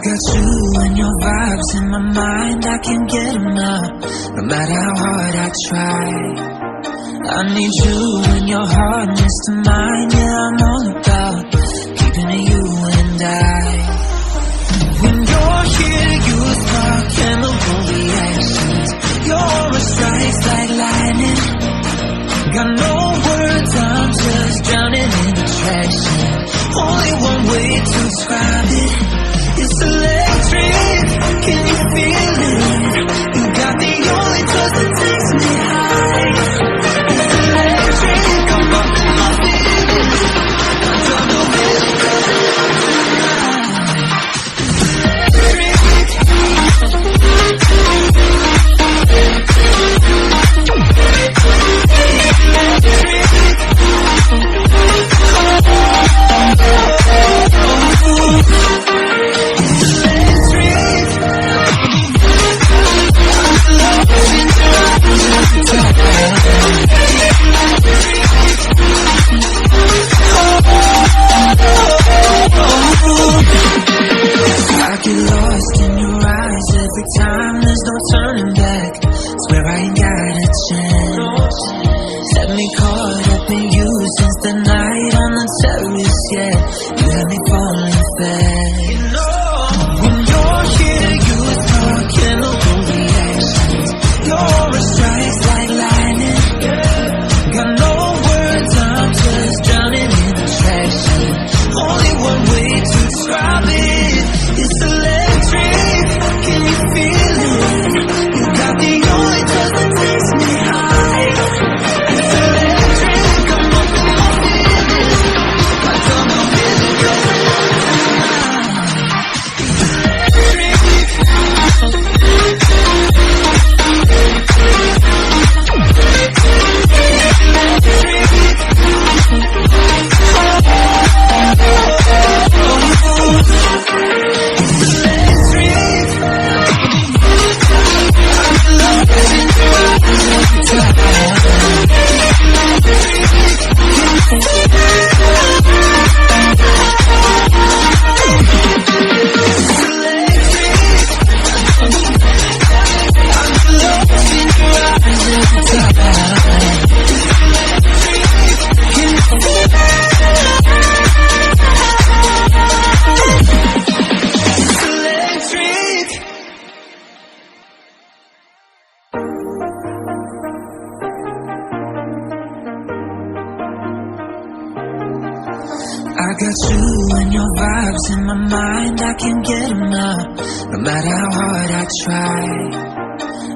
got you and your vibes in my mind, I can't get enough, no matter how hard I try. I need you and your hardness to mine, yeah, I'm all about keeping it you and I. When you're here, you spark chemical reactions. Your aura strikes like lightning. Got no words, I'm just drowning in attraction. Only one way to describe it. It's electric, can you feel it? You got the only touch that takes me high. It's electric, I'm up in my feelings. I don't know where to go tonight. I get lost in your eyes every time, there's no turning back. Swear I ain't got a chance. Had me caught up in you since the night on the terrace, yeah. You had me falling fast. When you're here, you spark chemical reactions. Your aura strikes like lightning. Got no words, I'm just drowning in attraction. Only one way to describe it. It's electric, can you feel it? You got the only touch that takes me high. It's electric, I'm up in my feelings. I don't know where to go tonight. I got you and your vibes in my mind, I can't get enough, no matter how hard I try.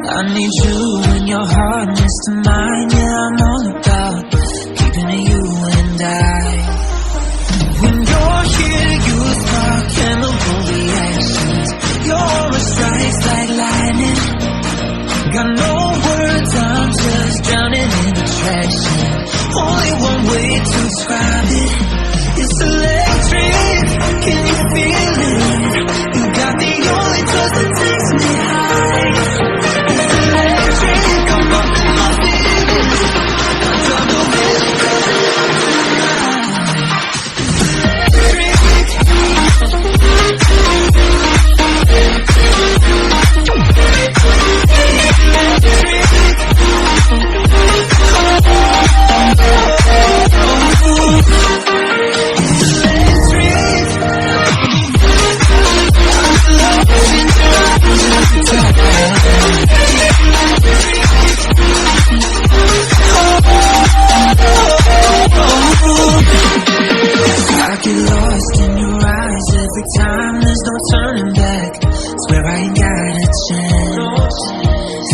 I need you and your hardness to mine, yeah, I'm all about keeping it you and I. When you're here, you spark chemical reactions. Your aura strikes like lightning. Got no words, I'm just drowning in attraction. Only one way to describe it. It's electric, can you feel it? You got the only touch that takes me high. It's electric, I'm up in my feelings. I don't know where to go tonight. I get lost in your eyes every time, there's no turning back. Swear I ain't got a chance.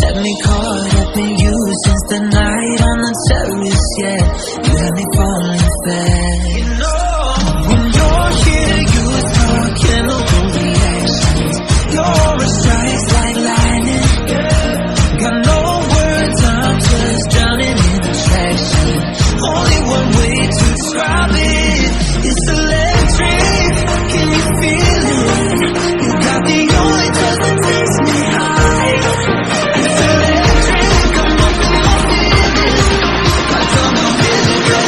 Had me caught up in you since the night on the terrace, yeah. You had me falling fast. When you're here, you spark chemical reactions. Your aura strikes like lightning. Got no words, I'm just drowning in attraction. Only one way to describe it. It's electric, can you feel it? You got the only touch that takes me high. It's electric, I'm up in my feelings. I don't know where to go.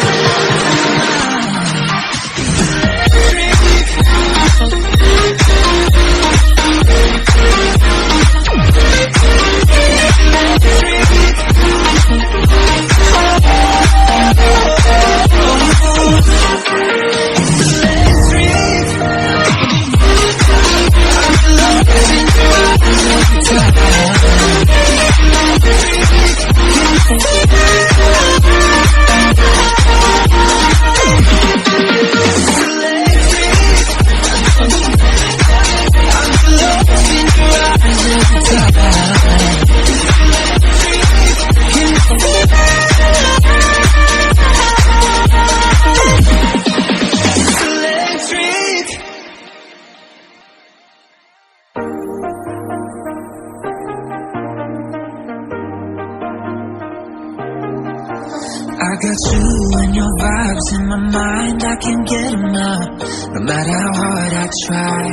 got you and your vibes in my mind, I can't get enough, no matter how hard I try.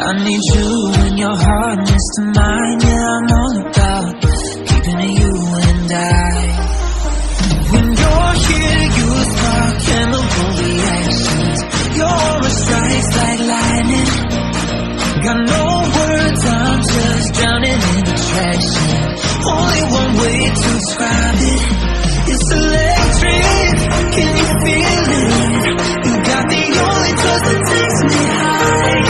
I need you and your hardness to mine. Yeah, I'm all about keeping it you and I. When you're here, you spark chemical reactions. Your aura strikes like lightning. Got no words, I'm just drowning in attraction. Only one way to describe it. It's electric, can you feel it? You got the only touch that takes me high.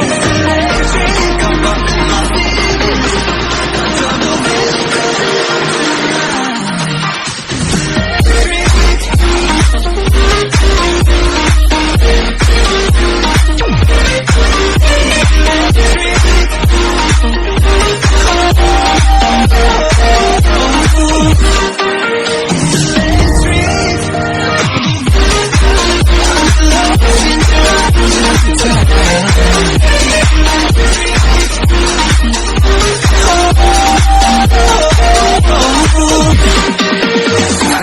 It's electric, I'm up in my feelings. I don't know really cause I love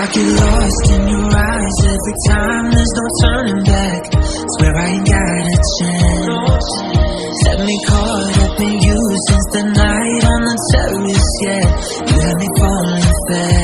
I get lost in your eyes every time, there's no turning back. Swear I ain't got a chance. Had me caught up in you since the night on the terrace, yeah. You had me falling fast.